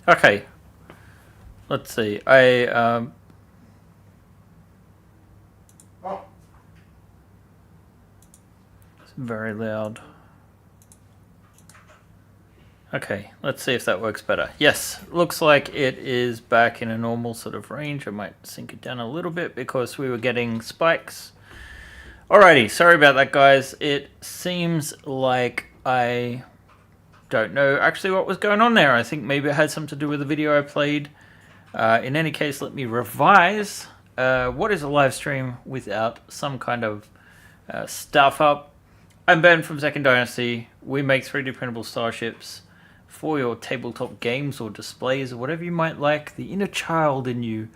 Okay, let's see. It's very loud. Okay, let's see if that works better. Yes, looks like it is back in a normal sort of range. I might sink it down a little bit because we were getting spikes. Alrighty, sorry about that, guys. It seems like I don't know actually what was going on there. I think maybe it had something to do with the video I played. In any case, let me revise. What is a live stream without some kind of stuff up? I'm Ben from Second Dynasty. We make 3D printable starships for your tabletop games or displays or whatever you might like, the inner child in you.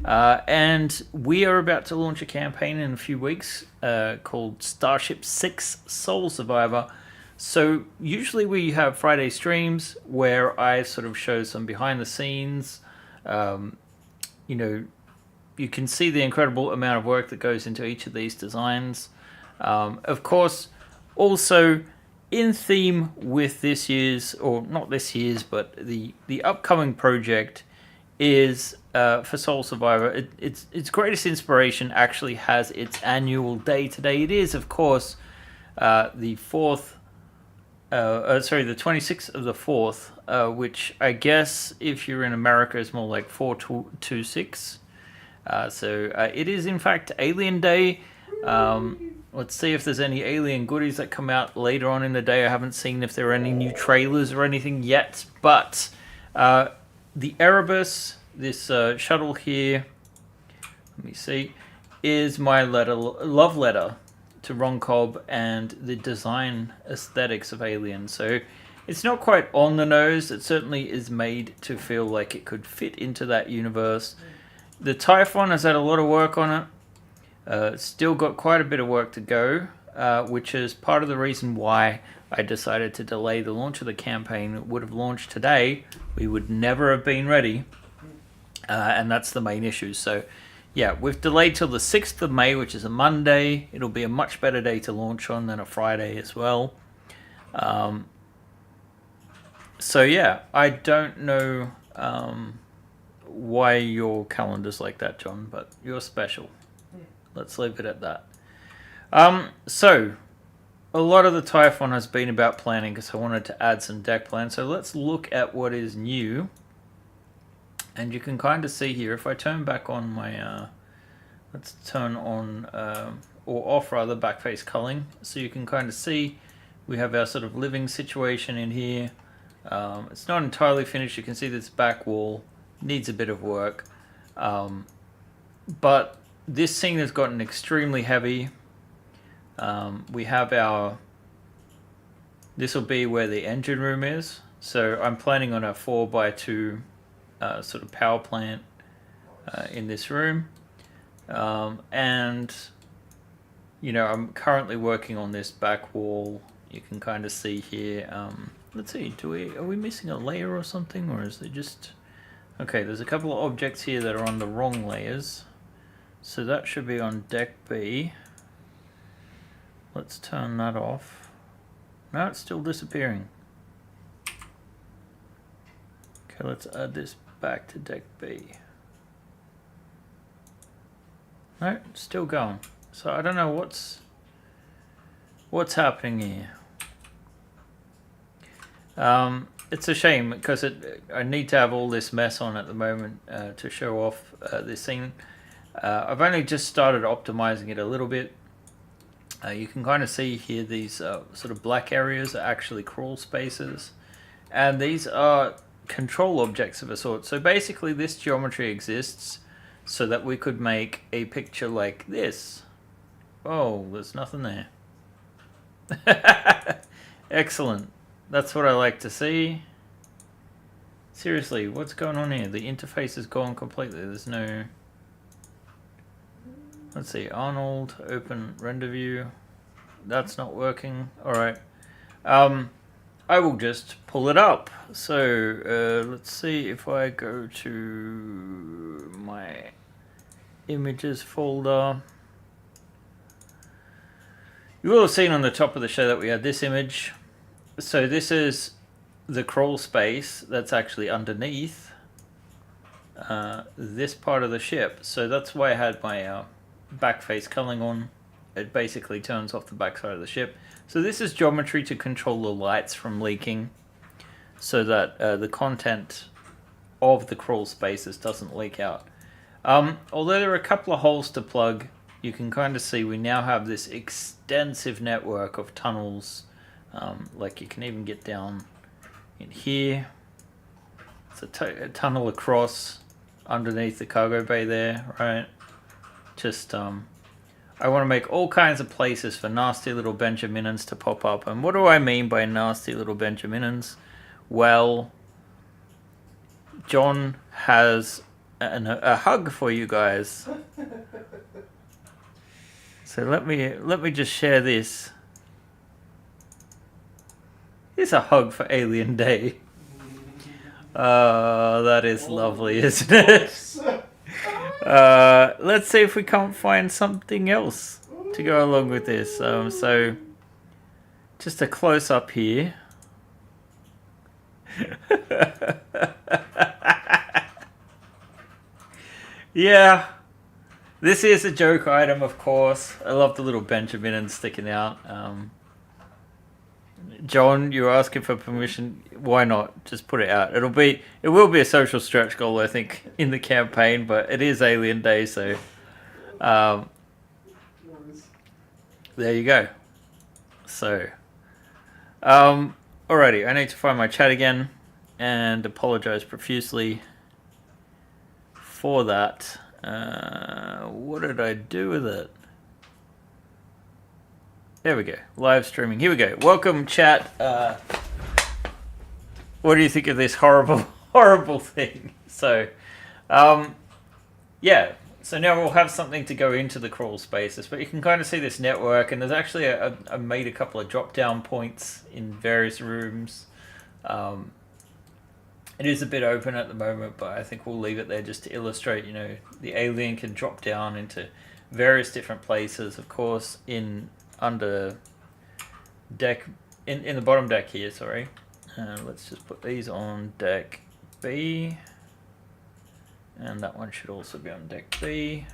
And we are about to launch a campaign in a few weeks called Starship 6 Soul Survivor. So usually we have Friday streams where I sort of show some behind the scenes. You know, you can see the incredible amount of work that goes into each of these designs. Of course, also in theme with this year's, or not this year's, but the upcoming project is for Soul Survivor. Its greatest inspiration actually has its annual day today. It is, of course, the 26th of the 4th, which I guess if you're in America is more like 4/26. So it is in fact Alien Day. Let's see if there's any alien goodies that come out later on in the day. I haven't seen if there are any new trailers or anything yet. But the Erebus, this shuttle here, let me see, is my love letter to Ron Cobb and the design aesthetics of Alien. So it's not quite on the nose. It certainly is made to feel like it could fit into that universe. The Typhon has had a lot of work on it. Still got quite a bit of work to go, which is part of the reason why I decided to delay the launch of the campaign. It would have launched today. We would never have been ready, and that's the main issue. So, yeah, we've delayed till the 6th of May, which is a Monday. It'll be a much better day to launch on than a Friday as well. So, yeah, I don't know why your calendar's like that, John, but you're special. Let's leave it at that. So, a lot of the Typhon has been about planning because I wanted to add some deck plans. So let's look at what is new. And you can kind of see here, if I turn back on my, let's turn on, or off rather, backface culling. So you can kind of see we have our sort of living situation in here. It's not entirely finished. You can see this back wall needs a bit of work. But this scene has gotten extremely heavy. We have this will be where the engine room is. So I'm planning on a 4x2 sort of power plant in this room. And, you know, I'm currently working on this back wall. You can kind of see here. Let's see, are we missing a layer or something? Or is it just... Okay, there's a couple of objects here that are on the wrong layers. So that should be on deck B. Let's turn that off. No, it's still disappearing. Okay, let's add this back to deck B. No, it's still going. So I don't know what's happening here. It's a shame because I need to have all this mess on at the moment to show off this scene. I've only just started optimizing it a little bit. You can kind of see here these sort of black areas are actually crawl spaces. And these are control objects of a sort. So basically this geometry exists so that we could make a picture like this. Oh, there's nothing there. Excellent. That's what I like to see. Seriously, what's going on here? The interface is gone completely. There's no... Let's see, Arnold, open render view. That's not working. Alright. I will just pull it up. So, let's see if I go to my images folder. You will have seen on the top of the show that we had this image. So this is the crawl space that's actually underneath this part of the ship. So that's why I had my back face culling on. It basically turns off the backside of the ship. So this is geometry to control the lights from leaking, so that the content of the crawl spaces doesn't leak out. Although there are a couple of holes to plug, you can kind of see we now have this extensive network of tunnels. Like you can even get down in here. It's a tunnel across underneath the cargo bay there, right? Just I want to make all kinds of places for nasty little Benjaminens to pop up. And what do I mean by nasty little Benjaminens? Well, John has a hug for you guys. So let me just share this. Here's a hug for Alien Day. That is lovely, isn't it? Let's see if we can't find something else to go along with this. So just a close up here. Yeah, this is a joke item, of course. I love the little Benjaminen sticking out. John, you're asking for permission. Why not? Just put it out. It will be a social stretch goal, I think, in the campaign, but it is Alien Day, so there you go. So, alrighty, I need to find my chat again and apologize profusely for that. What did I do with it? There we go. Live streaming. Here we go. Welcome, chat. What do you think of this horrible, horrible thing? So, yeah. So now we'll have something to go into the crawl spaces, but you can kind of see this network, and there's actually I made a couple of drop-down points in various rooms. It is a bit open at the moment, but I think we'll leave it there just to illustrate, you know, the alien can drop down into various different places, of course, under deck, in the bottom deck here, sorry. Let's just put these on deck B. And that one should also be on deck B.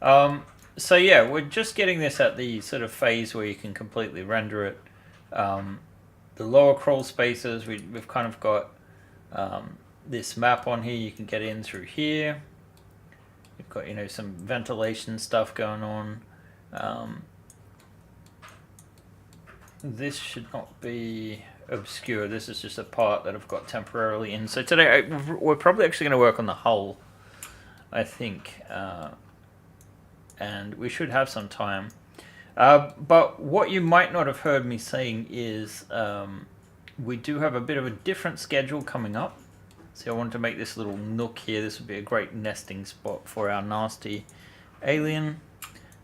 So yeah, we're just getting this at the sort of phase where you can completely render it. The lower crawl spaces, we've kind of got this map on here. You can get in through here. You've got, you know, some ventilation stuff going on. This should not be obscure. This is just a part that I've got temporarily in. So today we're probably actually going to work on the hull, I think, and we should have some time. But what you might not have heard me saying is we do have a bit of a different schedule coming up. So I wanted to make this little nook here. This would be a great nesting spot for our nasty alien.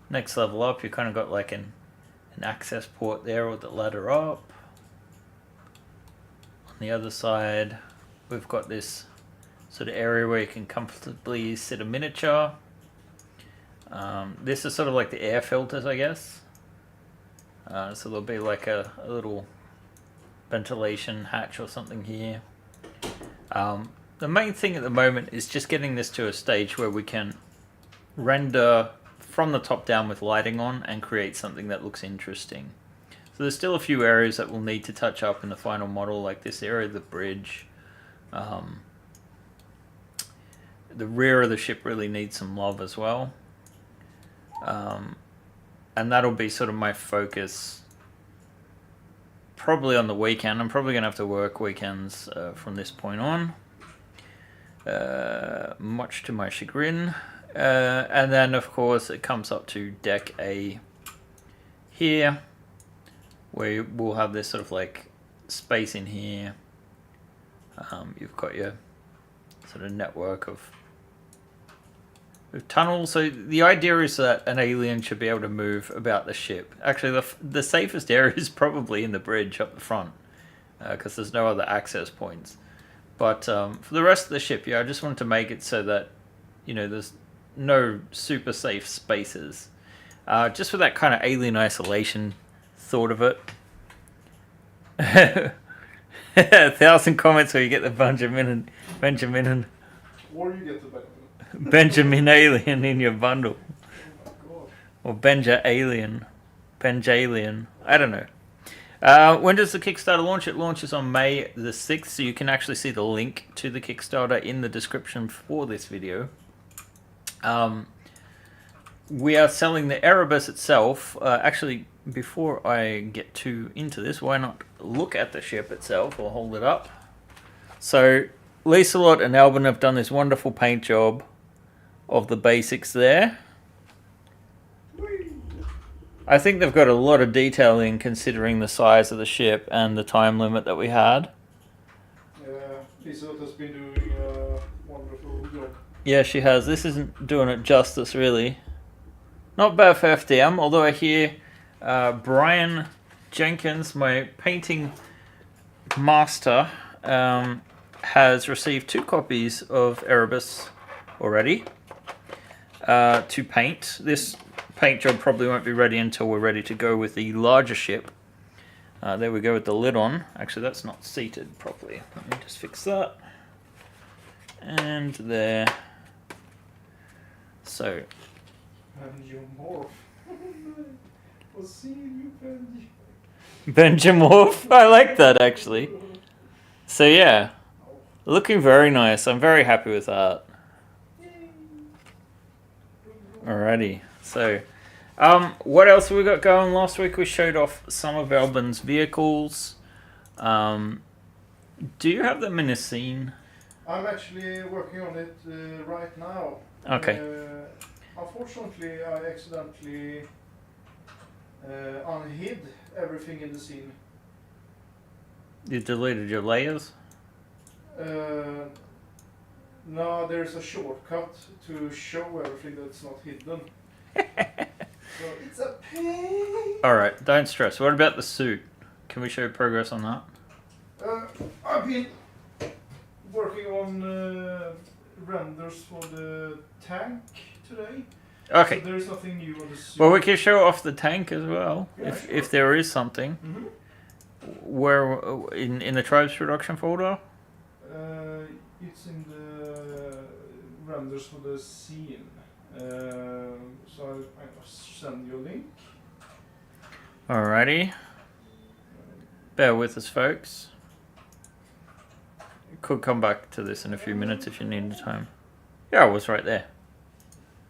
Next level up, you kind of got like an access port there with the ladder up. On the other side, we've got this sort of area where you can comfortably sit a miniature. This is sort of like the air filters, I guess. So there'll be like a little ventilation hatch or something here. The main thing at the moment is just getting this to a stage where we can render from the top down with lighting on and create something that looks interesting. So there's still a few areas that we'll need to touch up in the final model, like this area of the bridge. The rear of the ship really needs some love as well. And that'll be sort of my focus probably on the weekend. I'm probably going to have to work weekends from this point on, much to my chagrin. And then, of course, it comes up to deck A here, where we'll have this sort of like space in here. You've got your sort of network of tunnels. So the idea is that an alien should be able to move about the ship. Actually, the safest area is probably in the bridge up the front, because there's no other access points. But for the rest of the ship, yeah, I just wanted to make it so that, you know, there's no super safe spaces. Just for that kind of alien isolation thought of it. 1,000 comments where you get the Benjaminen. Or you get the Benjamin. Benjamin alien in your bundle. Oh my god. Or Benjalien. I don't know. When does the Kickstarter launch? It launches on May the 6th, so you can actually see the link to the Kickstarter in the description for this video. We are selling the Erebus itself. Actually, before I get too into this, why not look at the ship itself or hold it up? So, Lieselot and Albin have done this wonderful paint job of the basics there. I think they've got a lot of detail in considering the size of the ship and the time limit that we had. Yeah, Lieselot has been doing a wonderful job. Yeah, she has. This isn't doing it justice, really. Not bad for FDM, although I hear Brian Jenkins, my painting master, has received 2 copies of Erebus already to paint. This paint job probably won't be ready until we're ready to go with the larger ship. There we go with the lid on. Actually, that's not seated properly. Let me just fix that. And there. So. And you morph. I'll see you, Benji. Benjamorph. I like that, actually. So yeah, looking very nice. I'm very happy with that. Alrighty. So, what else have we got going? Last week we showed off some of Albin's vehicles. Do you have them in a scene? I'm actually working on it right now. Okay. Unfortunately, I accidentally unhid everything in the scene. You deleted your layers? No, there's a shortcut to show everything that's not hidden. So it's a pain. Alright, don't stress. What about the suit? Can we show progress on that? I've been working on renders for the tank today. Okay. So there's nothing new on the suit. Well, we can show off the tank as well, Yeah, if there is something. Mm-hmm. Where in the Tribes production folder? It's in the renders for the scene. So I'll send you a link. Alrighty. Bear with us, folks. Could come back to this in a few minutes if you need the time. Yeah, it was right there.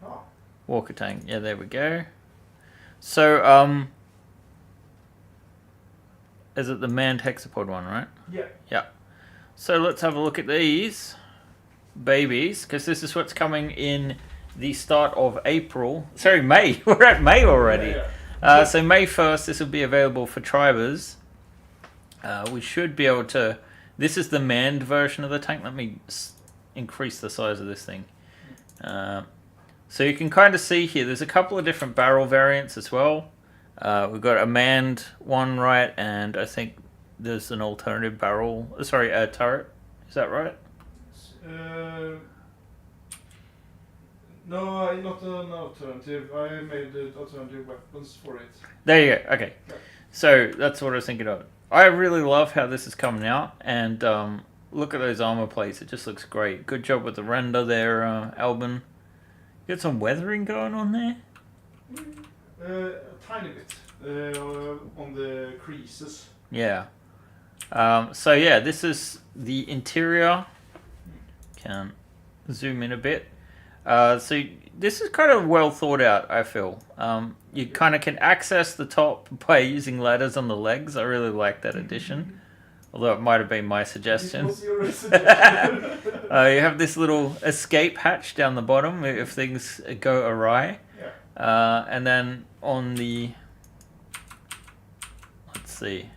Ah. Walker tank. Yeah, there we go. So, is it the manned hexapod one, right? Yeah. Yeah. So let's have a look at these babies, because this is what's coming in the start of April. Sorry, May. We're at May already. Yeah. So May 1st, this will be available for Tribers. We should be able to... This is the manned version of the tank. Let me increase the size of this thing. So you can kind of see here, there's a couple of different barrel variants as well. We've got a manned one, right, and I think there's an alternative barrel. Sorry, a turret. Is that right? No, not an alternative. I made the alternative weapons for it. There you go. Okay. Yeah. So that's what I was thinking of. I really love how this is coming out, and look at those armor plates. It just looks great. Good job with the render there, Albin. You got some weathering going on there? A tiny bit on the creases. Yeah. So yeah, this is the interior. Can zoom in a bit. So this is kind of well thought out, I feel. You kind of can access the top by using ladders on the legs. I really like that addition. Although it might have been my suggestion. It was your suggestion. You have this little escape hatch down the bottom if things go awry. Yeah. And then on the... Let's see.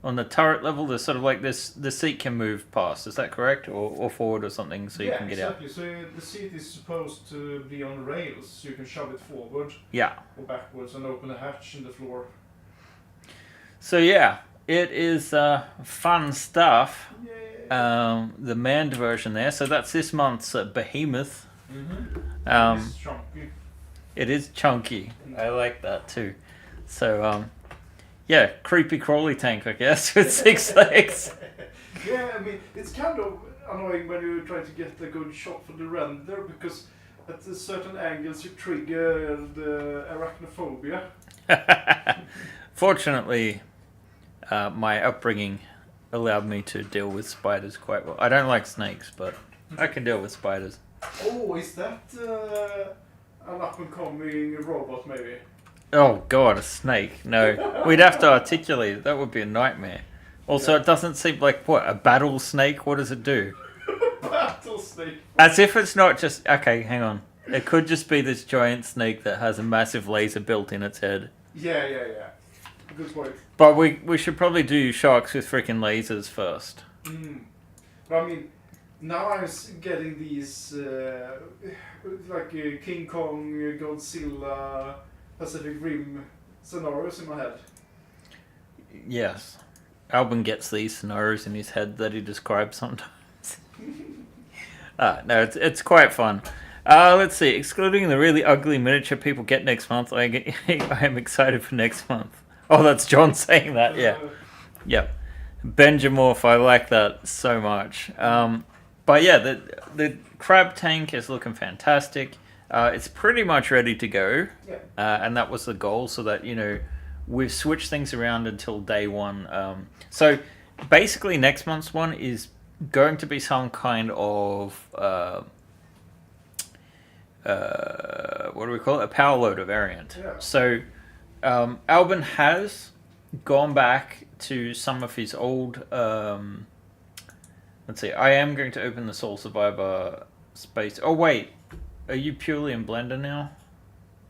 On the turret level, there's sort of like this, the seat can move past, is that correct? Or forward or something, so you can get exactly. So the seat is supposed to be on rails, so you can shove it forward Yeah. or backwards and open a hatch in the floor. So yeah, it is fun stuff. Yay. The manned version there, so that's this month's Behemoth. Mm-hmm. It's chunky. It is chunky. I like that too. So, yeah, creepy crawly tank, I guess, with 6 legs. Yeah, I mean, it's kind of annoying when you try to get a good shot for the render because at certain angles you trigger the arachnophobia. Fortunately, my upbringing allowed me to deal with spiders quite well. I don't like snakes, but I can deal with spiders. Oh, is that an up-and-coming robot, maybe? Oh god, a snake. No. We'd have to articulate it. That would be a nightmare. Also, it doesn't seem like, what, a battle snake? What does it do? Battle snake. As if it's not just... Okay, hang on. It could just be this giant snake that has a massive laser built in its head. Yeah. Good point. But we should probably do sharks with freaking lasers first. But I mean, now I'm getting these like King Kong, Godzilla, Pacific Rim scenarios in my head. Yes. Albin gets these scenarios in his head that he describes sometimes. No, it's quite fun. Let's see. Excluding the really ugly miniature people get next month, I am excited for next month. Oh, that's John saying that. Yeah. Yep. Benjamorph, I like that so much. But yeah, the crab tank is looking fantastic. It's pretty much ready to go. Yeah. And that was the goal, so that, we've switched things around until day one. So basically next month's one is going to be some kind of what do we call it? A power loader variant. Yeah. So Albin has gone back to some of his old let's see, I am going to open the Soul Survivor space. Oh wait, are you purely in Blender now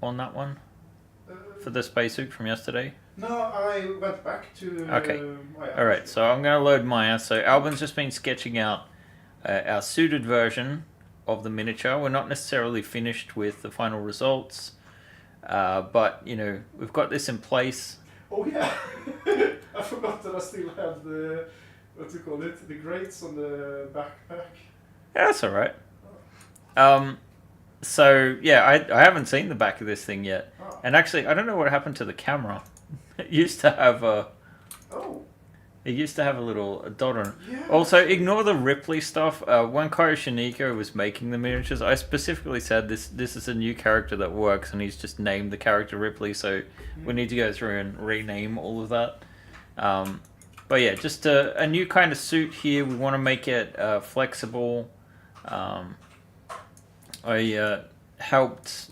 on that one for the spacesuit from yesterday? No, I went back to Okay. Maya. Alright, so I'm going to load Maya. So Albin's just been sketching out our suited version of the miniature. We're not necessarily finished with the final results, but, we've got this in place. Oh yeah, I forgot that I still have the, what do you call it, the grates on the backpack. Yeah, that's alright. So, yeah, I haven't seen the back of this thing yet. Oh. And actually, I don't know what happened to the camera. It used to have a... Oh. It used to have a little dot on it. Yeah. Also, ignore the Ripley stuff. When Kyo Shiniko was making the miniatures, I specifically said this is a new character that works, and he's just named the character Ripley, so we need to go through and rename all of that. But yeah, just a new kind of suit here. We want to make it flexible. I helped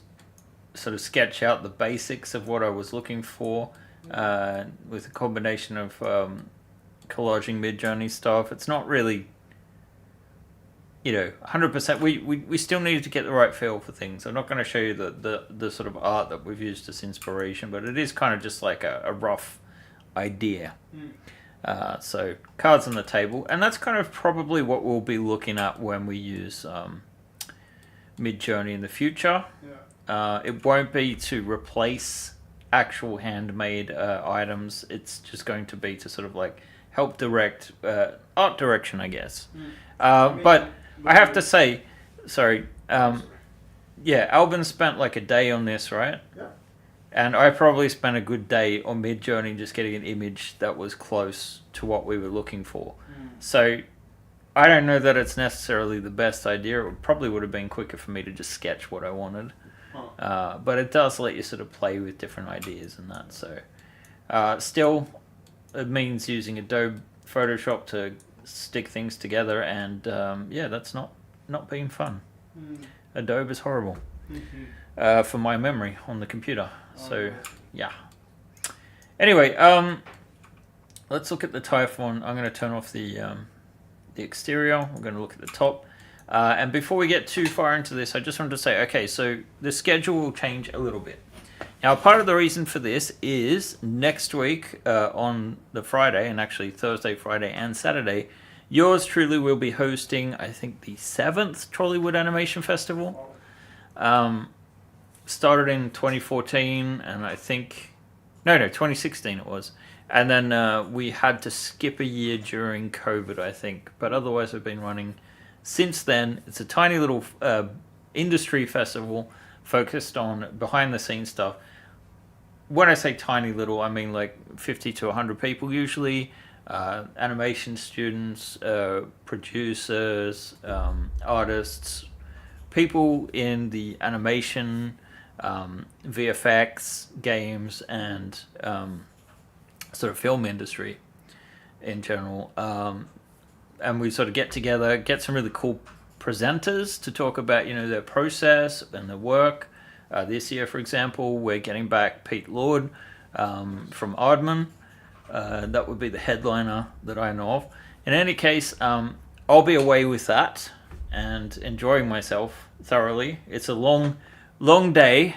sort of sketch out the basics of what I was looking for with a combination of collaging Mid-Journey stuff. It's not really, 100%. We still needed to get the right feel for things. I'm not going to show you the sort of art that we've used as inspiration, but it is kind of just like a rough idea. So cards on the table, and that's kind of probably what we'll be looking at when we use Mid-Journey in the future. Yeah. It won't be to replace actual handmade items. It's just going to be to sort of like help direct art direction, I guess. But I have to say, sorry, yeah, Albin spent like a day on this, right? Yeah. And I probably spent a good day on Mid-Journey just getting an image that was close to what we were looking for. So I don't know that it's necessarily the best idea. It probably would have been quicker for me to just sketch what I wanted. But it does let you sort of play with different ideas and that. So still, it means using Adobe Photoshop to stick things together, and yeah, that's not been fun. Adobe is horrible for my memory on the computer. So yeah. Anyway, let's look at the Typhon. I'm going to turn off the exterior. We're going to look at the top. And before we get too far into this, I just wanted to say, okay, so the schedule will change a little bit. Now, part of the reason for this is next week on the Friday, and actually Thursday, Friday, and Saturday, yours truly will be hosting, I think, the 7th Trollywood Animation Festival. Started in 2014, and I think... No, 2016 it was. And then we had to skip a year during COVID, I think. But otherwise, we've been running since then. It's a tiny little industry festival focused on behind-the-scenes stuff. When I say tiny little, I mean like 50 to 100 people usually. animation students, producers, artists, people in the animation, VFX, games, and sort of film industry in general. And we sort of get together, get some really cool presenters to talk about, their process and their work. This year, for example, we're getting back Pete Lord from Aardman. That would be the headliner that I know of. In any case, I'll be away with that and enjoying myself thoroughly. It's a long day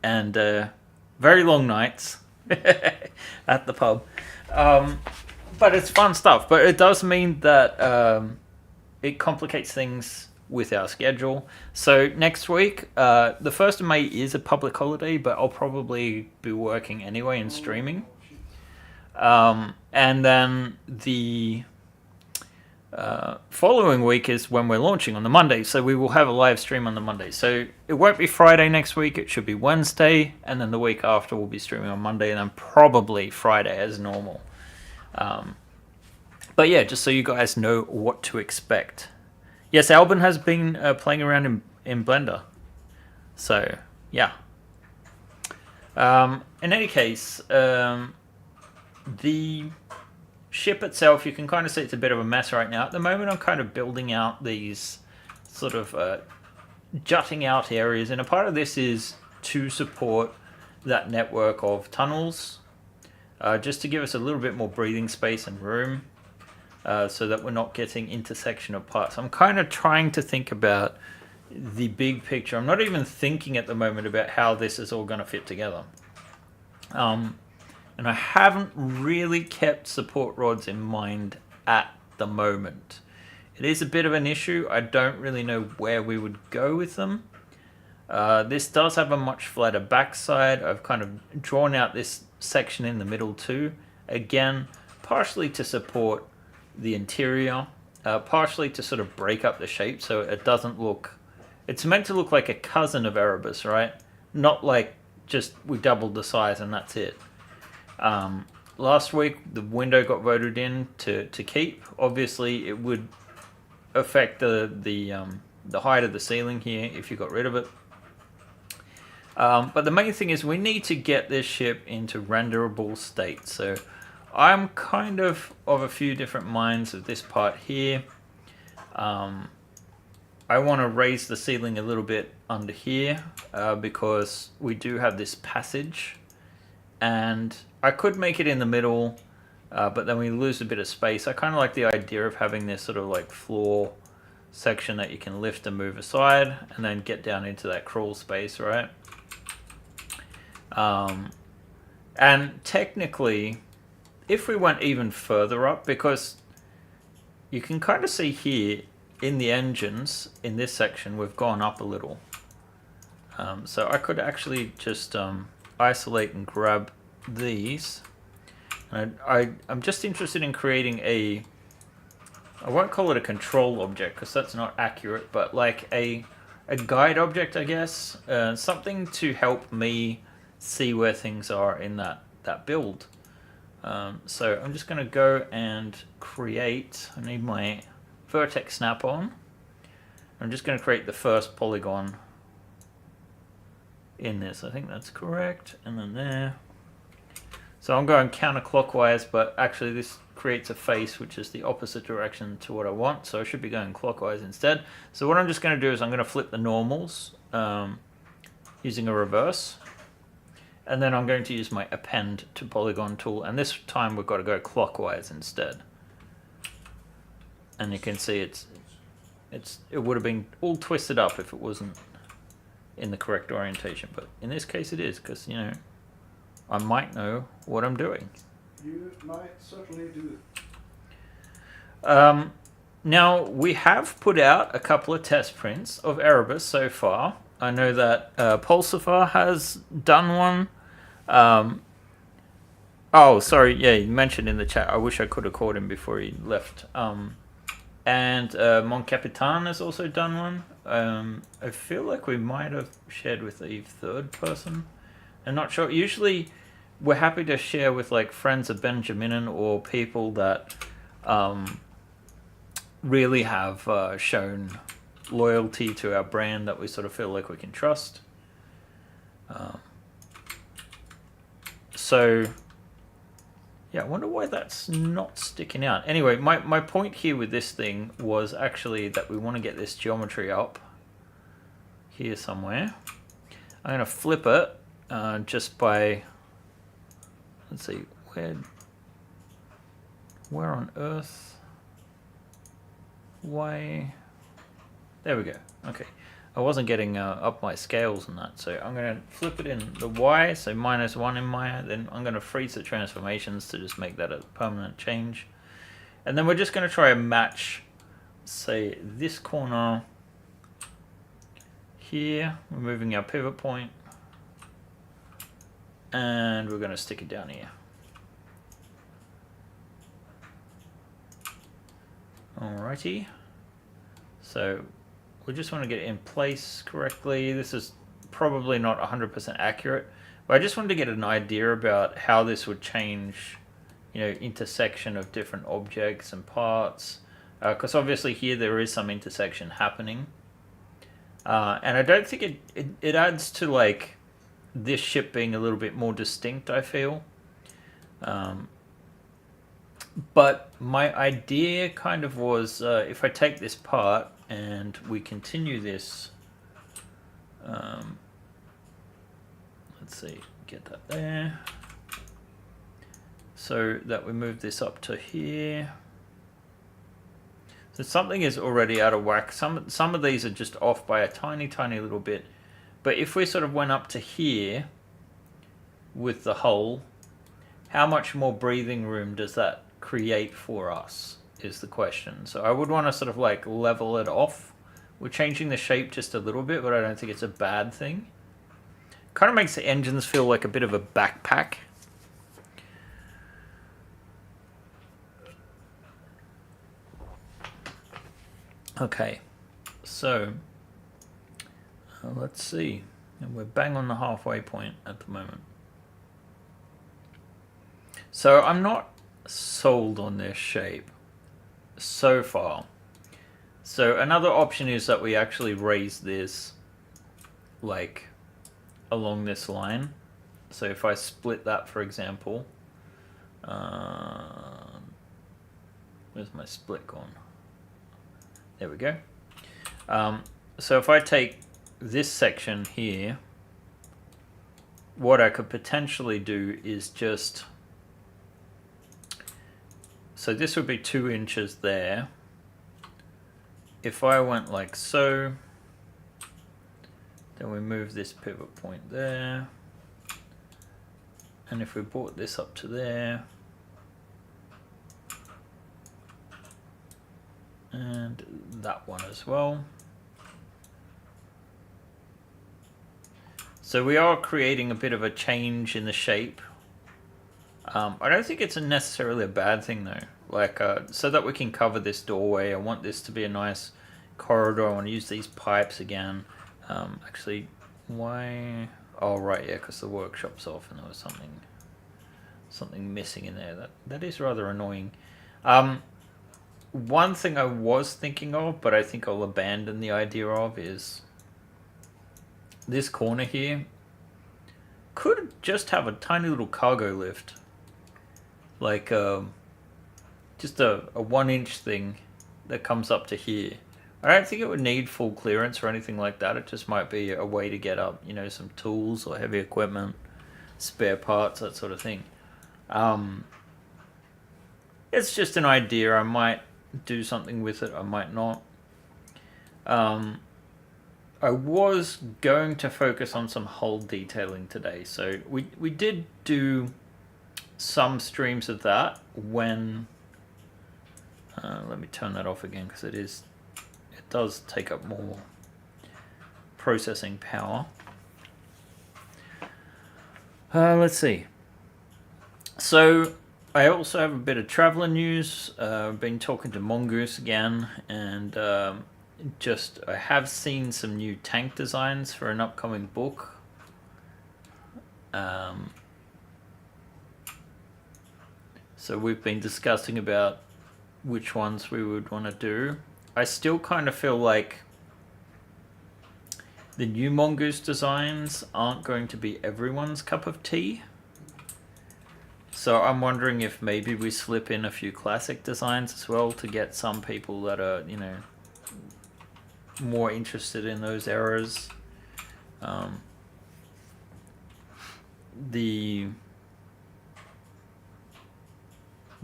and very long nights at the pub. But it's fun stuff. But it does mean that it complicates things with our schedule. So next week, the 1st of May is a public holiday, but I'll probably be working anyway and streaming. And then the following week is when we're launching on the Monday. So we will have a live stream on the Monday. So it won't be Friday next week. It should be Wednesday. And then the week after we'll be streaming on Monday. And then probably Friday as normal. But yeah, just so you guys know what to expect. Yes, Albin has been playing around in Blender. So, yeah. In any case, the ship itself, you can kind of see it's a bit of a mess right now. At the moment, I'm kind of building out these sort of jutting out areas. And a part of this is to support that network of tunnels. Just to give us a little bit more breathing space and room. So that we're not getting intersection of parts. I'm kind of trying to think about the big picture. I'm not even thinking at the moment about how this is all going to fit together. And I haven't really kept support rods in mind at the moment. It is a bit of an issue. I don't really know where we would go with them. This does have a much flatter backside. I've kind of drawn out this section in the middle too. Again, partially to support the interior, partially to sort of break up the shape so it doesn't look... It's meant to look like a cousin of Erebus, right? Not like just we doubled the size and that's it. Last week, the window got voted in to keep. Obviously, it would affect the height of the ceiling here if you got rid of it. But the main thing is we need to get this ship into renderable state. So I'm kind of a few different minds of this part here. I want to raise the ceiling a little bit under here because we do have this passage. And I could make it in the middle, but then we lose a bit of space. I kind of like the idea of having this sort of like floor section that you can lift and move aside and then get down into that crawl space, right? And technically, if we went even further up, because you can kind of see here in the engines, in this section, we've gone up a little. So I could actually just isolate and grab these. And I'm just interested in creating I won't call it a control object because that's not accurate, but like a guide object, I guess. Something to help me see where things are in that build. So I'm just going to go and create, I need my vertex snap on. I'm just going to create the first polygon in this. I think that's correct. And then there. So I'm going counterclockwise, but actually this creates a face which is the opposite direction to what I want. So I should be going clockwise instead. So what I'm just going to do is I'm going to flip the normals using a reverse. And then I'm going to use my append to polygon tool. And this time we've got to go clockwise instead. And you can see it would have been all twisted up if it wasn't in the correct orientation. But in this case it is, because, you know, I might know what I'm doing. You might certainly do. Now, we have put out a couple of test prints of Erebus so far. I know that Pulsifar has done one. Oh, sorry, yeah, you mentioned in the chat. I wish I could have called him before he left. And Mon Capitan has also done one. I feel like we might have shared with a third person. I'm not sure. Usually we're happy to share with like friends of Benjaminen or people that really have shown loyalty to our brand that we sort of feel like we can trust. So yeah, I wonder why that's not sticking out. Anyway, my point here with this thing was actually that we want to get this geometry up here somewhere. I'm going to flip it just by, let's see, where on earth? Why? There we go. Okay. I wasn't getting up my scales and that, so I'm going to flip it in the Y, so -1 in Maya, then I'm going to freeze the transformations to just make that a permanent change. And then we're just going to try and match, say, this corner here. We're moving our pivot point, and we're going to stick it down here. Alrighty. So we just want to get it in place correctly. This is probably not 100% accurate, but I just wanted to get an idea about how this would change, you know, intersection of different objects and parts. Because obviously here there is some intersection happening. And I don't think it adds to like this ship being a little bit more distinct, I feel. But my idea kind of was if I take this part and we continue this, let's see, get that there, so that we move this up to here. So something is already out of whack. Some of these are just off by a tiny little bit, but if we sort of went up to here with the hole, how much more breathing room does that create for us is the question. So I would want to sort of like level it off. We're changing the shape just a little bit, but I don't think it's a bad thing. Kind of makes the engines feel like a bit of a backpack. Okay, so let's see. And we're bang on the halfway point at the moment. So I'm not sold on this shape so far. So another option is that we actually raise this like along this line. So if I split that, for example, where's my split gone? There we go. So if I take this section here, what I could potentially do is just, so this would be 2 inches there. If I went like so, then we move this pivot point there. And if we brought this up to there, and that one as well. So we are creating a bit of a change in the shape. I don't think it's necessarily a bad thing though. Like, so that we can cover this doorway, I want this to be a nice corridor. I want to use these pipes again. Actually, why? Oh, right, yeah, because the workshop's off and there was something missing in there. That is rather annoying. One thing I was thinking of, but I think I'll abandon the idea of, is this corner here could just have a tiny little cargo lift. Like, just a 1 inch thing that comes up to here. I don't think it would need full clearance or anything like that. It just might be a way to get up, you know, some tools or heavy equipment, spare parts, that sort of thing. It's just an idea. I might do something with it. I might not. I was going to focus on some hull detailing today. So we did do some streams of that when... let me turn that off again because it does take up more processing power. Let's see. So I also have a bit of traveler news. I've been talking to Mongoose again, and I have seen some new tank designs for an upcoming book. So we've been discussing about which ones we would want to do. I still kind of feel like the new mongoose designs aren't going to be everyone's cup of tea. So I'm wondering if maybe we slip in a few classic designs as well to get some people that are, you know, more interested in those eras.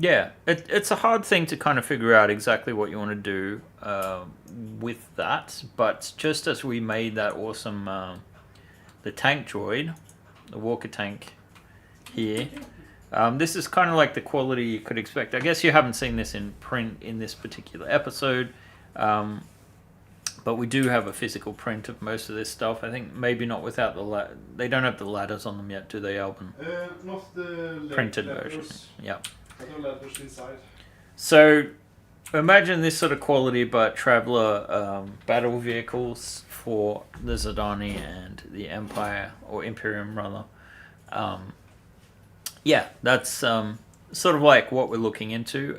It's a hard thing to kind of figure out exactly what you want to do with that. But just as we made that awesome, the tank droid, the walker tank here, this is kind of like the quality you could expect. I guess you haven't seen this in print in this particular episode, but we do have a physical print of most of this stuff. I think maybe not without the they don't have the ladders on them yet, do they, Alvin? Not the printed version. Yeah. No ladders inside. So imagine this sort of quality, but traveler battle vehicles for the Zidani and the Empire, or Imperium rather. That's sort of like what we're looking into,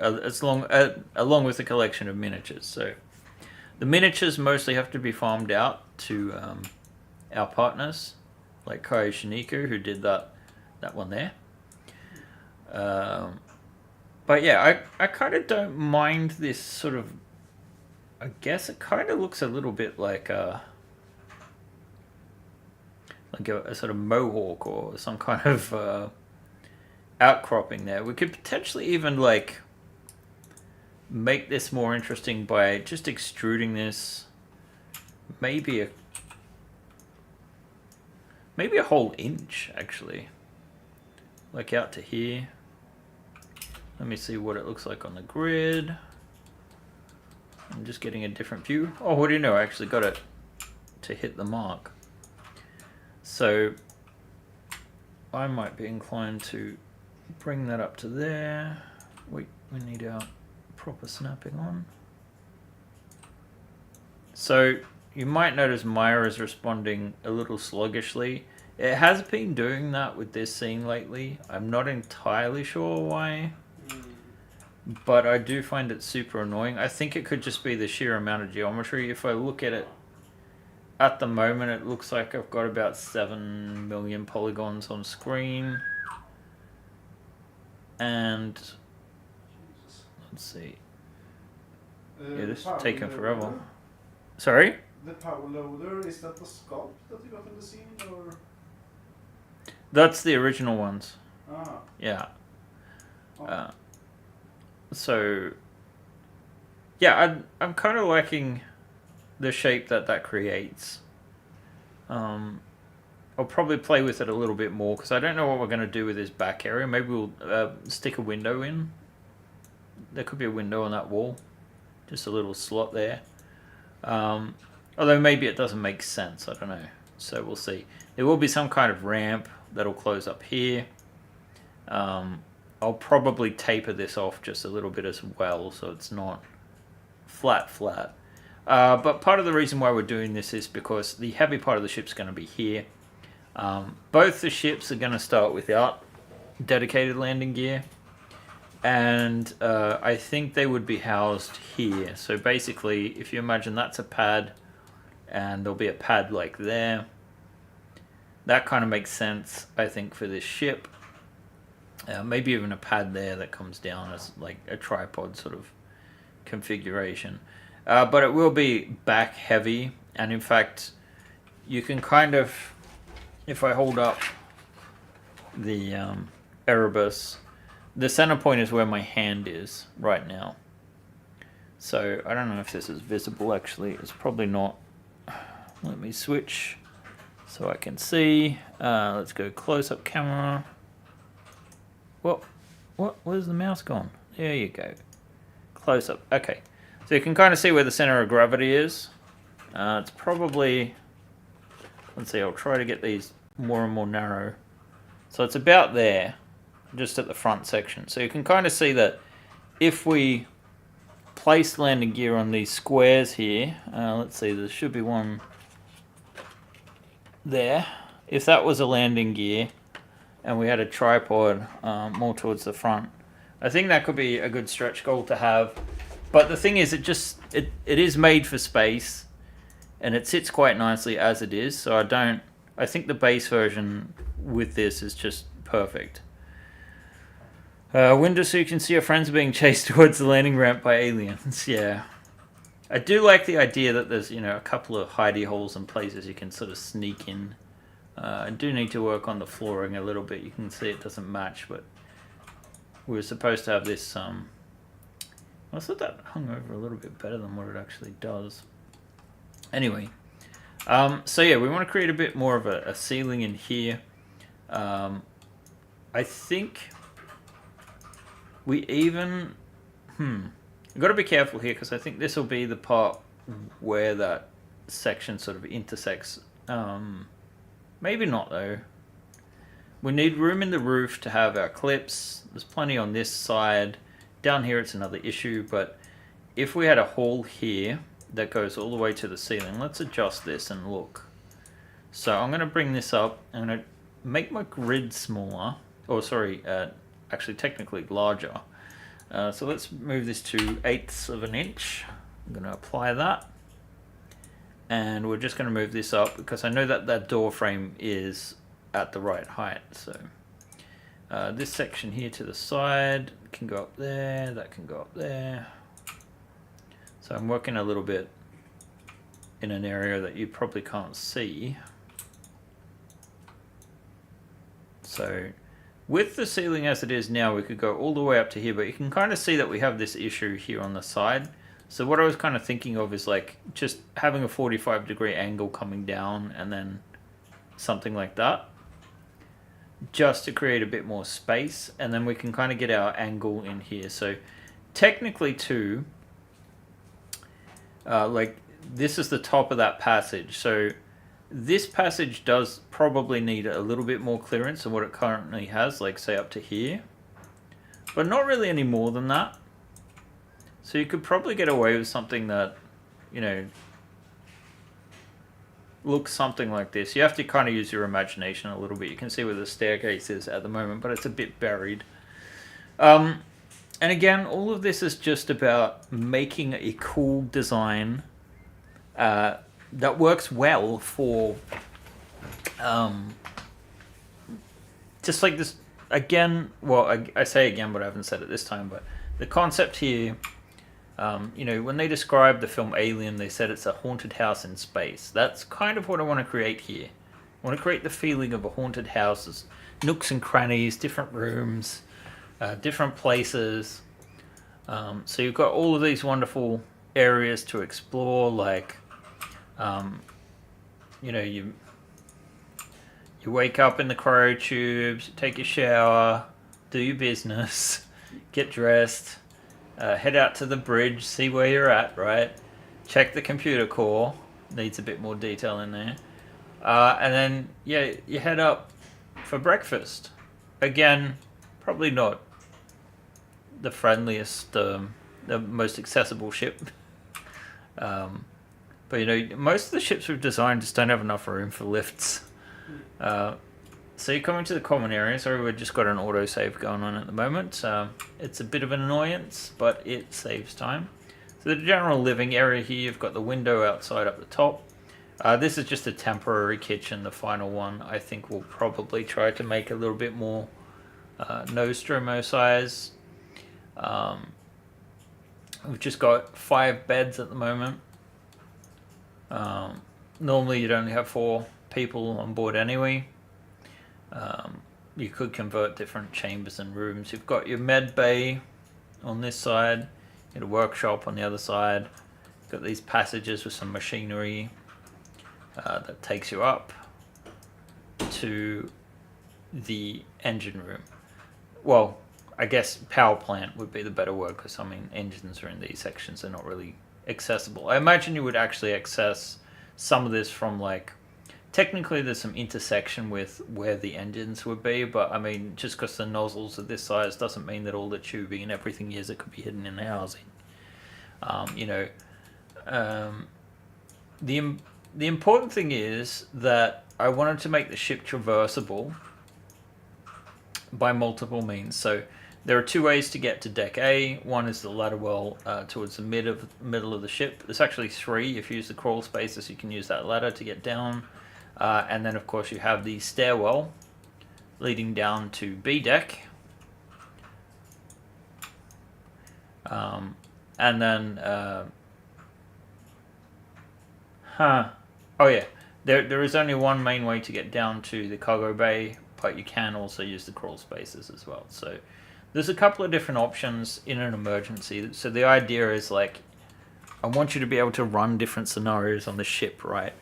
along with a collection of miniatures. So the miniatures mostly have to be farmed out to our partners, like Kai Shiniku, who did that one there. But yeah, I kind of don't mind this sort of. I guess it kind of looks a little bit like a sort of mohawk or some kind of outcropping there. We could potentially even like make this more interesting by just extruding this maybe a whole inch, actually, like out to here. Let me see what it looks like on the grid. I'm just getting a different view. Oh, what do you know? I actually got it to hit the mark. So I might be inclined to bring that up to there. Wait, we need our proper snapping on. So you might notice Maya is responding a little sluggishly. It has been doing that with this scene lately. I'm not entirely sure why, but I do find it super annoying. I think it could just be the sheer amount of geometry. If I look at it at the moment, it looks like I've got about 7 million polygons on screen. And let's see. Yeah, this is taking forever. Sorry? The power loader, is that the sculpt that you got in the scene, or? That's the original ones. Ah. Yeah. Oh. So, yeah, I'm kind of liking the shape that creates. I'll probably play with it a little bit more because I don't know what we're going to do with this back area. Maybe we'll stick a window in. There could be a window on that wall. Just a little slot there. Although maybe it doesn't make sense. I don't know. So we'll see. There will be some kind of ramp that'll close up here. I'll probably taper this off just a little bit as well so it's not flat. But part of the reason why we're doing this is because the heavy part of the ship's going to be here. Both the ships are going to start without dedicated landing gear. And I think they would be housed here. So basically, if you imagine that's a pad, and there'll be a pad like there. That kind of makes sense, I think, for this ship. Maybe even a pad there that comes down as like a tripod sort of configuration. But it will be back heavy. And in fact, you can kind of, if I hold up the Erebus, the center point is where my hand is right now. So I don't know if this is visible actually. It's probably not. Let me switch so I can see. Let's go close up camera. What? Where's the mouse gone? There you go. Close up. Okay. So you can kind of see where the center of gravity is. It's probably, let's see, I'll try to get these more and more narrow. So it's about there, just at the front section. So you can kind of see that if we place landing gear on these squares here, let's see, there should be one there. If that was a landing gear and we had a tripod more towards the front, I think that could be a good stretch goal to have. But the thing is, it is made for space, and it sits quite nicely as it is. So I think the base version with this is just perfect. Window so you can see your friends being chased towards the landing ramp by aliens. Yeah. I do like the idea that there's, a couple of hidey holes and places you can sort of sneak in. I do need to work on the flooring a little bit. You can see it doesn't match, but we were supposed to have this, I thought that hung over a little bit better than what it actually does. Anyway, so yeah, we want to create a bit more of a ceiling in here. I think we even, I've got to be careful here because I think this will be the part where that section sort of intersects. Maybe not though. We need room in the roof to have our clips. There's plenty on this side. Down here it's another issue, but if we had a hole here that goes all the way to the ceiling, let's adjust this and look. So I'm going to bring this up. I'm going to make my grid smaller. Oh, sorry, actually technically larger. So let's move this to 1/8 of an inch. I'm going to apply that. And we're just going to move this up because I know that that door frame is at the right height. So this section here to the side can go up there, that can go up there. So I'm working a little bit in an area that you probably can't see. So with the ceiling as it is now, we could go all the way up to here, but you can kind of see that we have this issue here on the side. So what I was kind of thinking of is like just having a 45-degree angle coming down and then something like that, just to create a bit more space, and then we can kind of get our angle in here. So technically too, like this is the top of that passage. So this passage does probably need a little bit more clearance than what it currently has, like say up to here, but not really any more than that. So you could probably get away with something that, looks something like this. You have to kind of use your imagination a little bit. You can see where the staircase is at the moment, but it's a bit buried. And again, all of this is just about making a cool design that works well for just like this. Again, well, I say again, but I haven't said it this time, but the concept here, when they described the film Alien, they said it's a haunted house in space. That's kind of what I want to create here. I want to create the feeling of a haunted house. There's nooks and crannies, different rooms, different places. So you've got all of these wonderful areas to explore, like, you wake up in the cryotubes, you take your shower, do your business, get dressed, head out to the bridge, see where you're at, right? Check the computer core, needs a bit more detail in there. And then, you head up for breakfast. Again, probably not the friendliest, the most accessible ship. But most of the ships we've designed just don't have enough room for lifts. So you come into the common area. Sorry, we've just got an autosave going on at the moment. It's a bit of an annoyance, but it saves time. So the general living area here, you've got the window outside up the top. This is just a temporary kitchen. The final one, I think we'll probably try to make a little bit more Nostromo size. We've just got 5 beds at the moment. Normally you'd only have 4 people on board anyway. You could convert different chambers and rooms. You've got your med bay on this side, you got a workshop on the other side. You've got these passages with some machinery that takes you up to the engine room. Well, I guess power plant would be the better word, because engines are in these sections. They're not really accessible. I imagine you would actually access some of this from technically there's some intersection with where the engines would be, but just because the nozzles are this size doesn't mean that all the tubing and everything is. It could be hidden in the housing. The important thing is that I wanted to make the ship traversable by multiple means. So There are two ways to get to deck A. One is the ladder well towards the middle of the ship. There's actually three. If you use the crawl spaces, you can use that ladder to get down. And then, of course, you have the stairwell leading down to B deck. And then... Oh, yeah. There is only one main way to get down to the cargo bay, but you can also use the crawl spaces as well. So there's a couple of different options in an emergency. So the idea is like, I want you to be able to run different scenarios on the ship, right?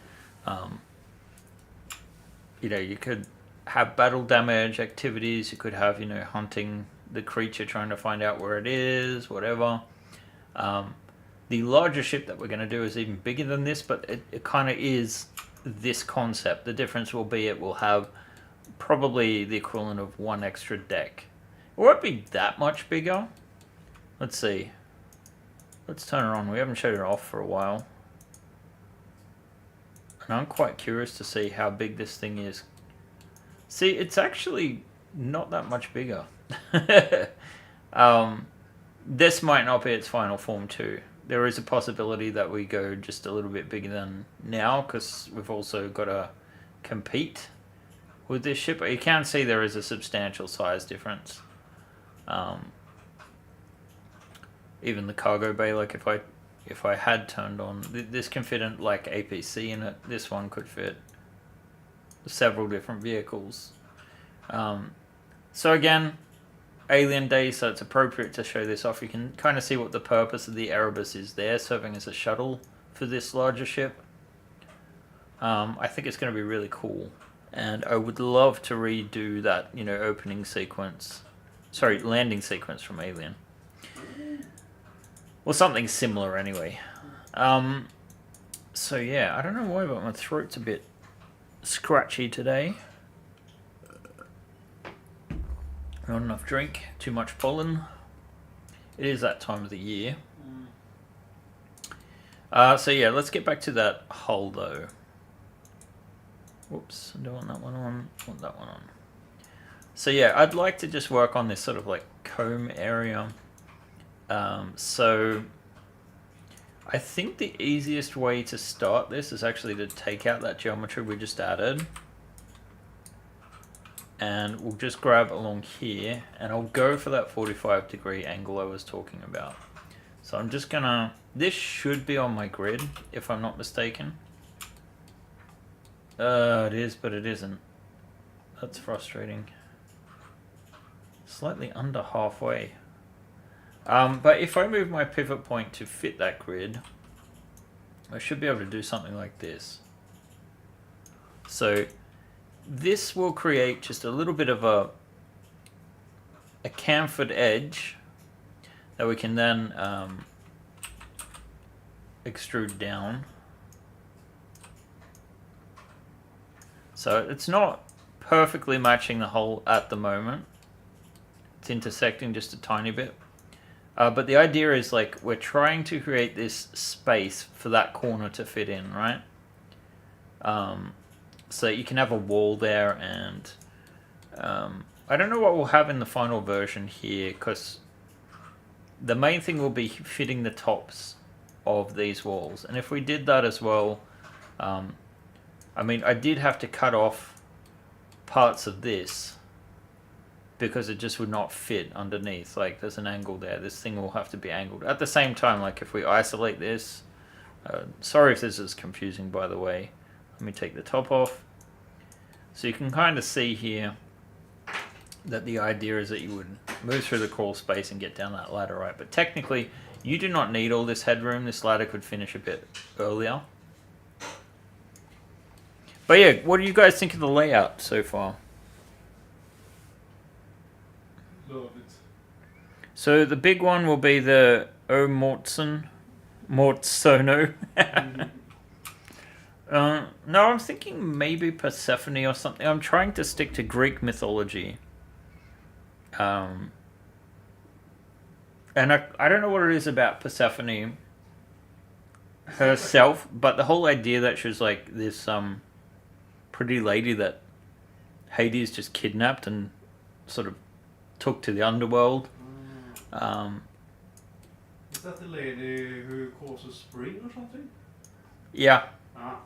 You know, you could have battle damage activities. You could have, you know, hunting the creature, trying to find out where it is, whatever. The larger ship that we're going to do is even bigger than this, but it kind of is this concept. The difference will be it will have probably the equivalent of one extra deck. It won't be that much bigger. Let's see. Let's turn it on. We haven't showed it off for a while. And I'm quite curious to see how big this thing is. See, it's actually not that much bigger. This might not be its final form too. There is a possibility that we go just a little bit bigger than now, because we've also got to compete with this ship. But you can see there is a substantial size difference. Even the cargo bay, like if I had turned on, this can fit in like APC in it. This one could fit several different vehicles. So again, Alien Day, so it's appropriate to show this off. You can kind of see what the purpose of the Erebus is there, serving as a shuttle for this larger ship. I think it's going to be really cool. And I would love to redo that, you know, landing sequence from Alien. Or something similar anyway. So yeah, I don't know why, but my throat's a bit scratchy today. Not enough drink, too much pollen. It is that time of the year. So yeah, let's get back to that hull though. Whoops, I don't want that one on, I want that one on. So yeah, I'd like to just work on this sort of like comb area. So I think the easiest way to start this is actually to take out that geometry we just added. And we'll just grab along here, and I'll go for that 45-degree angle I was talking about. So I'm just gonna, this should be on my grid, if I'm not mistaken. It is, but it isn't. That's frustrating. Slightly under halfway. But if I move my pivot point to fit that grid, I should be able to do something like this. So this will create just a little bit of a chamfered edge that we can then extrude down. So it's not perfectly matching the hole at the moment. It's intersecting just a tiny bit. But the idea is like we're trying to create this space for that corner to fit in, right? So you can have a wall there, and I don't know what we'll have in the final version here, because the main thing will be fitting the tops of these walls. And if we did that as well, I mean, I did have to cut off parts of this because it just would not fit underneath. Like there's an angle there, this thing will have to be angled. At the same time, like if we isolate this, sorry if this is confusing by the way. Let me take the top off. So you can kind of see here that the idea is that you would move through the crawl space and get down that ladder, right? But technically, you do not need all this headroom. This ladder could finish a bit earlier. But yeah, what do you guys think of the layout so far? Love it. So the big one will be the Mortsono. No, I'm thinking maybe Persephone or something. I'm trying to stick to Greek mythology. And I don't know what it is about Persephone herself, but the whole idea that she was like this pretty lady that Hades just kidnapped and sort of took to the underworld. Is that the lady who causes spring or something? Yeah, Ah.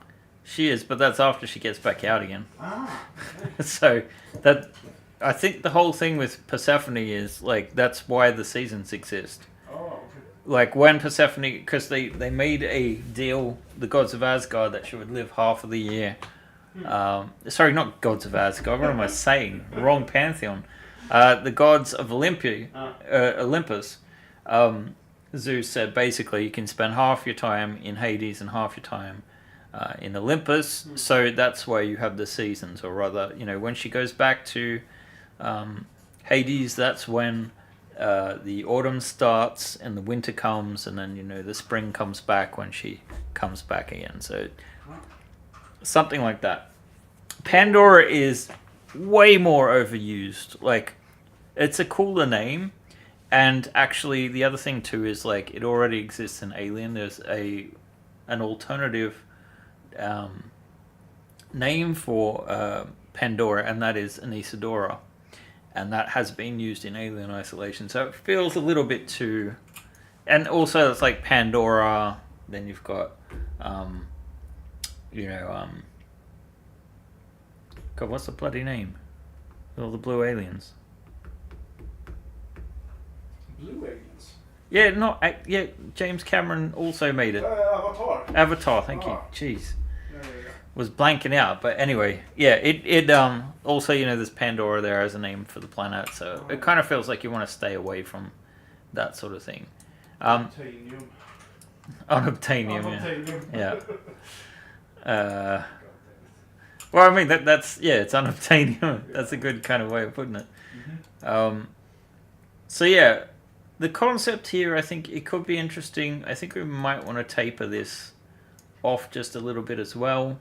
she is, but that's after she gets back out again. Ah. Okay. So that I think the whole thing with Persephone is like that's why the seasons exist. Oh, okay. Like when Persephone, because they made a deal, the gods of Asgard, that she would live half of the year. Sorry, not gods of Asgard. What am I saying? Wrong pantheon. The gods of Olympus. Zeus said basically you can spend half your time in Hades and half your time in Olympus. So that's why you have the seasons, or rather, when she goes back to Hades, that's when the autumn starts and the winter comes, and then the spring comes back when she comes back again. So something like that. Pandora is way more overused. Like, it's a cooler name. And actually, the other thing too is like it already exists in Alien. There's an alternative name for Pandora, and that is Anesidora, and that has been used in Alien Isolation. So it feels a little bit too. And also, it's like Pandora. Then you've got, God, what's the bloody name? All the blue aliens. Blue aliens? Yeah, James Cameron also made it. Avatar. Avatar, thank you. Jeez. Yeah. Was blanking out, but anyway, yeah, it also, there's Pandora there as a name for the planet, so it kind of feels like you want to stay away from that sort of thing. Unobtainium. Unobtainium, yeah. Well, I mean, that's it's unobtainium. That's a good kind of way of putting it. Mm-hmm. So yeah, the concept here, I think it could be interesting. I think we might want to taper this off just a little bit as well.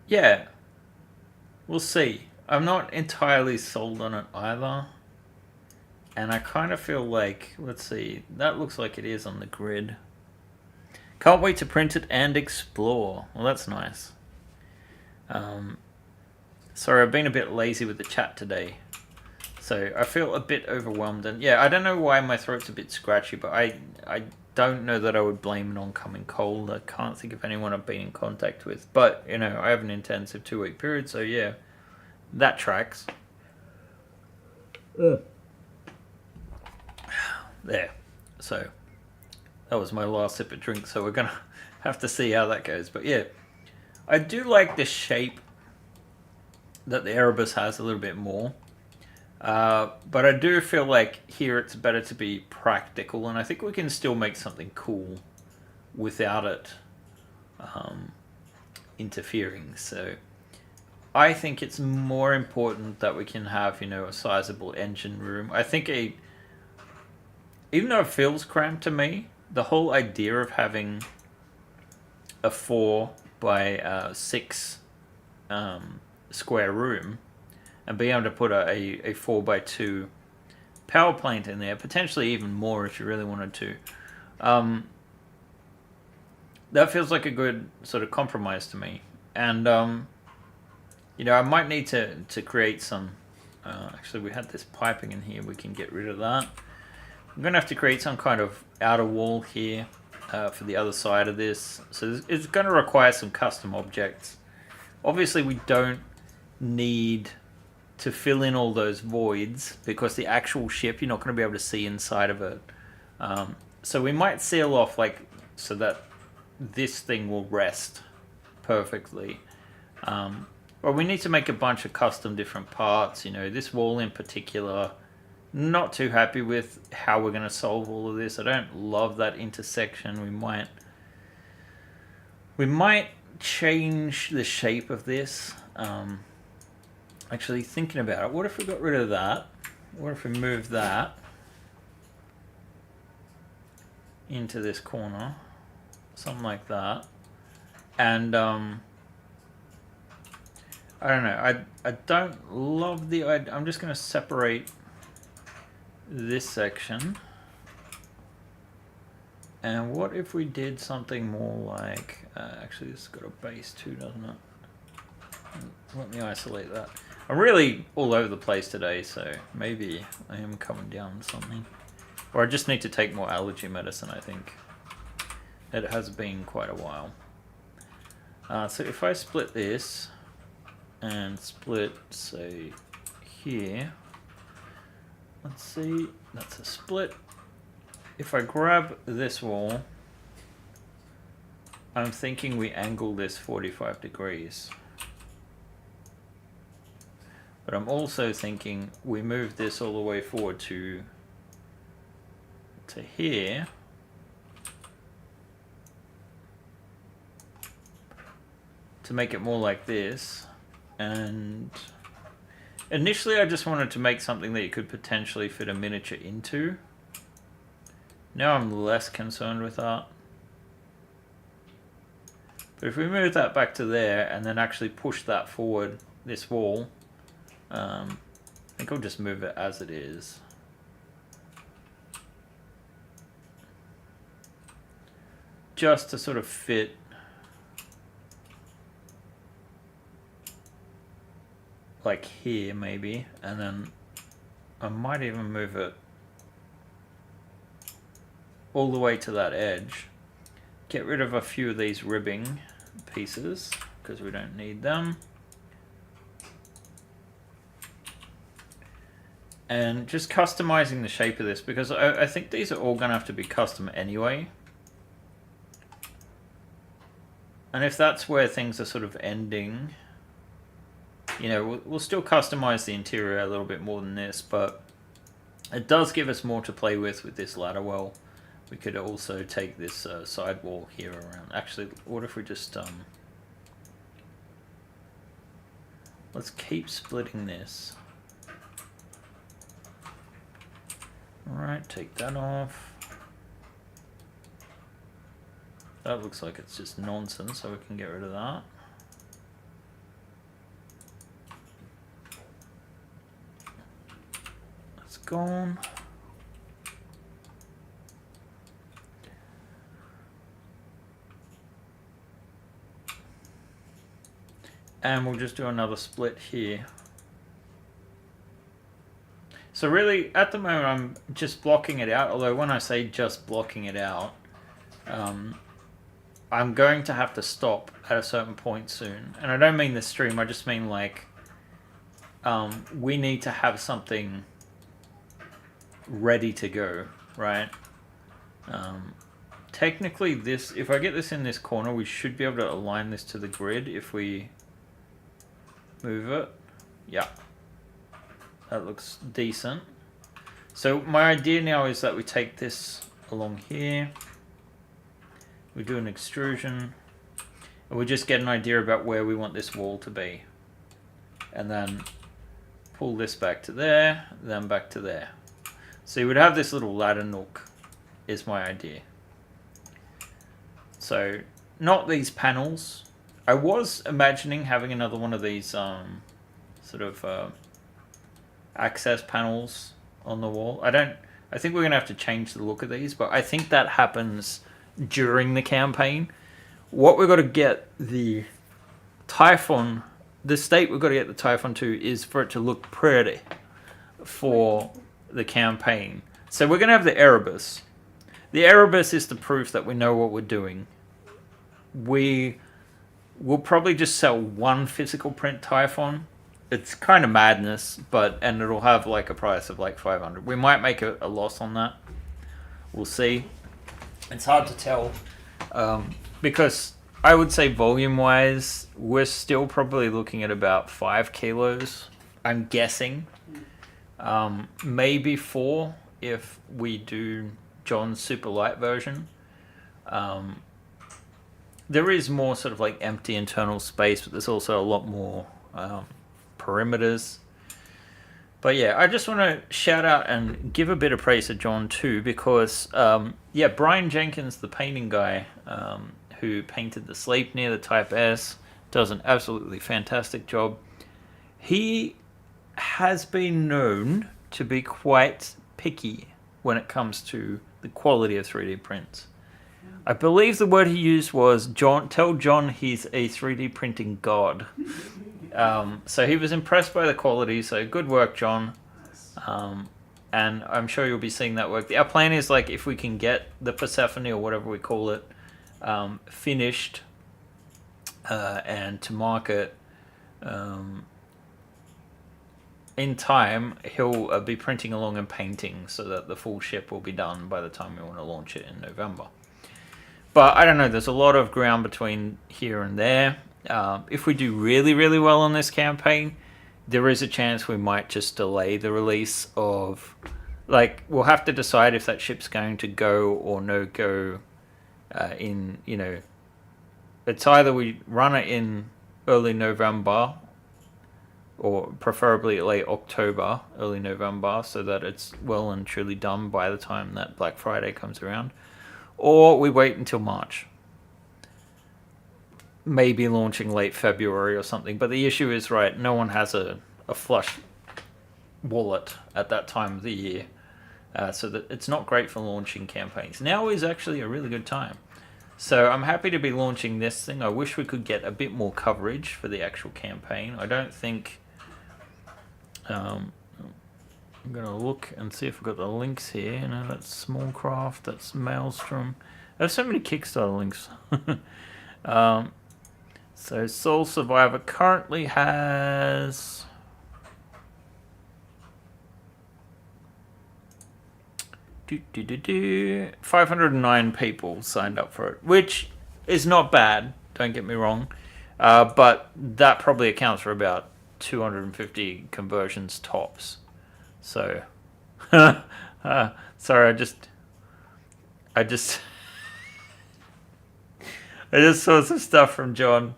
Yeah, we'll see. I'm not entirely sold on it either. And I kind of feel like, let's see, that looks like it is on the grid. Can't wait to print it and explore. Well, that's nice. Sorry, I've been a bit lazy with the chat today. So I feel a bit overwhelmed. And yeah, I don't know why my throat's a bit scratchy, but I don't know that I would blame an oncoming cold. I can't think of anyone I've been in contact with. But, I have an intensive 2-week period, so yeah, that tracks. There. So that was my last sip of drink, so we're going to have to see how that goes. But yeah, I do like the shape that the Erebus has a little bit more. But I do feel like here it's better to be practical, and I think we can still make something cool without it interfering. So I think it's more important that we can have, a sizable engine room. I think even though it feels cramped to me, the whole idea of having a 4 by 6 square room and being able to put a 4 by 2 power plant in there, potentially even more if you really wanted to, that feels like a good sort of compromise to me. And I might need to create some actually, we had this piping in here, we can get rid of that. I'm going to have to create some kind of outer wall here for the other side of this. So it's going to require some custom objects. Obviously, we don't need to fill in all those voids because the actual ship, you're not going to be able to see inside of it. So we might seal off so that this thing will rest perfectly. But we need to make a bunch of custom different parts. This wall in particular, not too happy with how we're going to solve all of this. I don't love that intersection. We might change the shape of this. Actually, thinking about it, what if we got rid of that? What if we move that into this corner? Something like that. And I don't know. I don't love the idea. I'm just going to separate this section. And what if we did something more like... actually, this has got a base too, doesn't it? Let me isolate that. I'm really all over the place today, so maybe I am coming down with something. Or I just need to take more allergy medicine, I think. It has been quite a while. So if I split this and split, say, here. Let's see, that's a split. If I grab this wall, I'm thinking we angle this 45 degrees. But I'm also thinking we move this all the way forward to here. To make it more like this. And initially I just wanted to make something that you could potentially fit a miniature into. Now I'm less concerned with that. But if we move that back to there and then actually push that forward, this wall, I think I'll just move it as it is. Just to sort of fit like here maybe, and then I might even move it all the way to that edge. Get rid of a few of these ribbing pieces because we don't need them. And just customizing the shape of this because I think these are all going to have to be custom anyway. And if that's where things are sort of ending, you know, we'll still customize the interior a little bit more than this, but it does give us more to play with this ladder well. We could also take this side wall here around. Actually, what if we just let's keep splitting this. Alright, take that off. That looks like it's just nonsense, so we can get rid of that. That's gone. And we'll just do another split here. So really, at the moment, I'm just blocking it out. Although when I say just blocking it out, I'm going to have to stop at a certain point soon. And I don't mean the stream, I just mean like, we need to have something ready to go, right? Technically this, if I get this in this corner, we should be able to align this to the grid if we move it. Yeah. That looks decent. So my idea now is that we take this along here. We do an extrusion. And we just get an idea about where we want this wall to be. And then pull this back to there, then back to there. So you would have this little ladder nook, is my idea. So, not these panels. I was imagining having another one of these sort of access panels on the wall. I think we're going to have to change the look of these, but I think that happens during the campaign. What we've got to get the Typhon, the state we've got to get the Typhon to is for it to look pretty for the campaign. So we're going to have the Erebus. The Erebus is the proof that we know what we're doing. We will probably just sell one physical print Typhon. It's kind of madness, and it'll have like a price of like 500. We might make a loss on that. We'll see. It's hard to tell because I would say volume-wise, we're still probably looking at about 5 kilos. I'm guessing. Maybe 4 if we do John's super light version. There is more sort of like empty internal space, but there's also a lot more perimeters. But yeah, I just want to shout out and give a bit of praise to John too, because yeah, Brian Jenkins, the painting guy who painted the Sleipnir, the Type S, does an absolutely fantastic job. He has been known to be quite picky when it comes to the quality of 3D prints. I believe the word he used was, tell John he's a 3D printing god. So he was impressed by the quality. So good work, John. Nice. And I'm sure you'll be seeing that work. Our plan is like if we can get the Persephone or whatever we call it finished and to market in time, he'll be printing along and painting so that the full ship will be done by the time we want to launch it in November. But I don't know, there's a lot of ground between here and there. If we do really, really well on this campaign, there is a chance we might just delay the release of... Like, we'll have to decide if that ship's going to go or no go in, you know... It's either we run it in early November or preferably late October, early November, so that it's well and truly done by the time that Black Friday comes around. Or we wait until March. Maybe launching late February or something. But the issue is, right, no one has a flush wallet at that time of the year. So that it's not great for launching campaigns. Now is actually a really good time. So I'm happy to be launching this thing. I wish we could get a bit more coverage for the actual campaign. I don't think... I'm going to look and see if we've got the links here. You know, that's Smallcraft, that's Maelstrom. There's so many Kickstarter links. So Soul Survivor currently has... 509 people signed up for it, which is not bad, don't get me wrong. But that probably accounts for about 250 conversions tops. So, sorry, I just saw some stuff from John.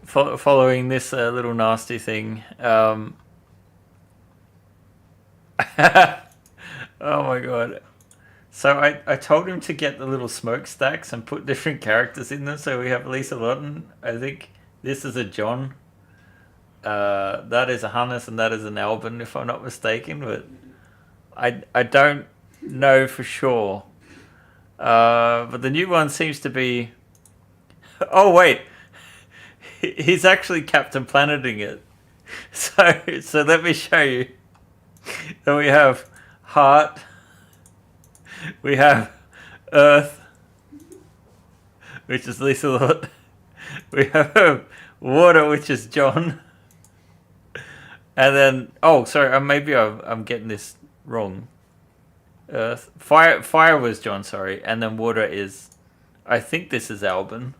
Following this little nasty thing. Oh my god. So I told him to get the little smokestacks and put different characters in them. So we have Lisa Lawton. I think this is a John. That is a Hannes and that is an Albin, if I'm not mistaken. But I don't know for sure. But the new one seems to be... Oh wait. He's actually Captain Planeting it. So let me show you. Then we have Heart, we have Earth, which is Lisa Lott, we have Water, which is John, and then, oh sorry, maybe I'm getting this wrong. Earth, Fire was John, sorry, and then Water is, I think this is Albin.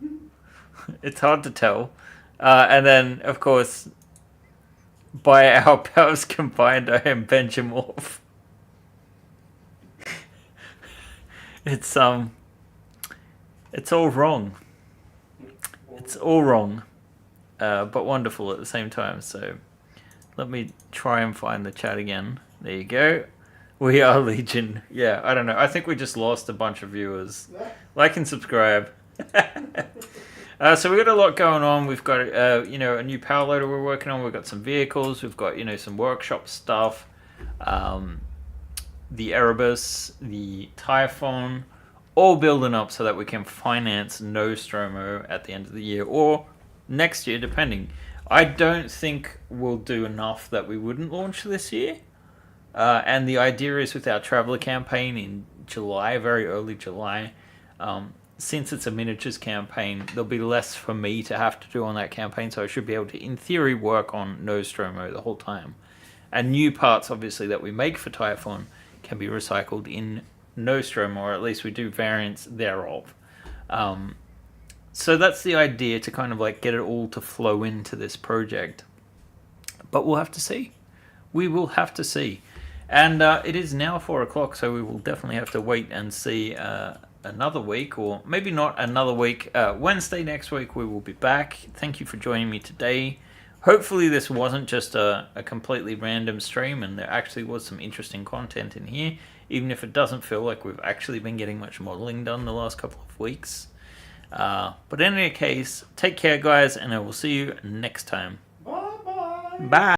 It's hard to tell. And then, of course, by our powers combined, I am Benjaminen. It's all wrong. It's all wrong, but wonderful at the same time. So let me try and find the chat again. There you go. We are Legion. Yeah, I don't know. I think we just lost a bunch of viewers. Like and subscribe. So we've got a lot going on. We've got, a new power loader we're working on. We've got some vehicles. We've got, some workshop stuff. The Erebus, the Typhon, all building up so that we can finance Nostromo at the end of the year or next year, depending. I don't think we'll do enough that we wouldn't launch this year. And the idea is with our Traveller campaign in July, very early July, since it's a miniatures campaign, there'll be less for me to have to do on that campaign, so I should be able to, in theory, work on Nostromo the whole time. And new parts, obviously, that we make for Typhon can be recycled in Nostromo, or at least we do variants thereof. So that's the idea, to kind of like get it all to flow into this project. But we'll have to see. We will have to see. And it is now 4 o'clock, so we will definitely have to wait and see another week, or maybe not another week. Wednesday next week we will be back. Thank you for joining me today. Hopefully this wasn't just a completely random stream and there actually was some interesting content in here, even if it doesn't feel like we've actually been getting much modeling done the last couple of weeks. But in any case, take care guys, and I will see you next time. Bye bye. Bye.